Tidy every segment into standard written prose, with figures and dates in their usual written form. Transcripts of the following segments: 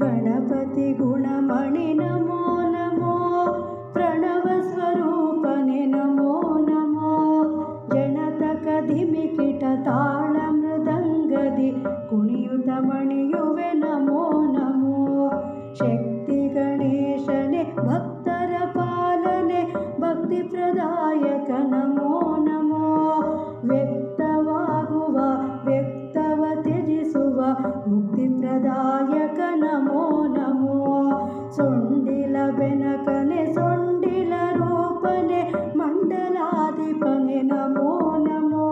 गणपति गुणमणि नमो नमो प्रणव स्वरूपने नमो नमो जनतक धिमिकिट ताಳ मृदंगदि कुಣಿಯುತ मणियुवे नमो नमो शक्ति गणेशने भक्तर पालने भक्ति प्रदायक नमो नमो व्यक्तवागुव व्यक्तव ತ್ಯಜಿಸುವ ಮುಕ್ತಿ ಪ್ರದಾಯಕ ನಮೋ ನಮೋ ಸೊಂಡಿಲ ಬೆನಕನೆ ಸೊಂಡಿಲ ರೂಪನೆ ಮಂಡಲಾಧಿಪನೆ ನಮೋ ನಮೋ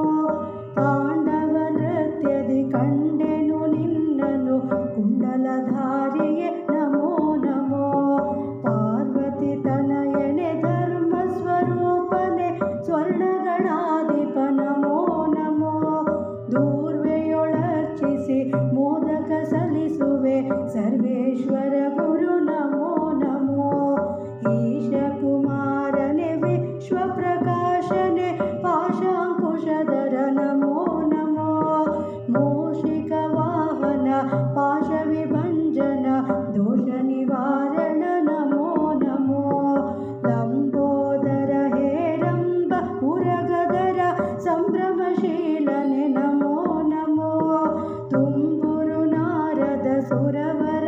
ತಾಂಡವ ನೃತ್ಯದಿ ಕಂಡೆನು ನಿನ್ನನು ಕುಂಡಲಧಾರಿಯೇ ನಮೋ ನಮೋ ಪಾರ್ವತಿ ತನಯನೆ ಧರ್ಮ ಸ್ವರೂಪನೆ ಸ್ವರ್ಣಗಣಾಧಿಪ ನಮೋ ನಮೋ ದೂರ್ವೆಯೊಳರ್ಚಿಸಿ ಮೋದಕ ಸಲ್ಲಿಸುವೆ ಸರ್ವೇಶ್ವರ ಗುರು ನಮೋ ನಮೋ ಈಶ ಕುಮಾರನೆ ವಿಶ್ವ ಪ್ರಕಾಶನೆ ಪಾಶಾಂಕುಶಧರ ನಮೋ ನಮೋ ಮೂಷಿಕ ವಾಹನ ಪಾಶ ವಿಭಂಜನ ದೋಷ ನಿವಾರಣ ನಮೋ ನಮೋ ಲಂಬೋದರ ಹೇರಂಬ ಉರಗದರ ಸಂಭ್ರಮಶೀಲನೆ ನಮೋ ನಮೋ ತುಂಬುರು ನಾರದ ಸುರವರ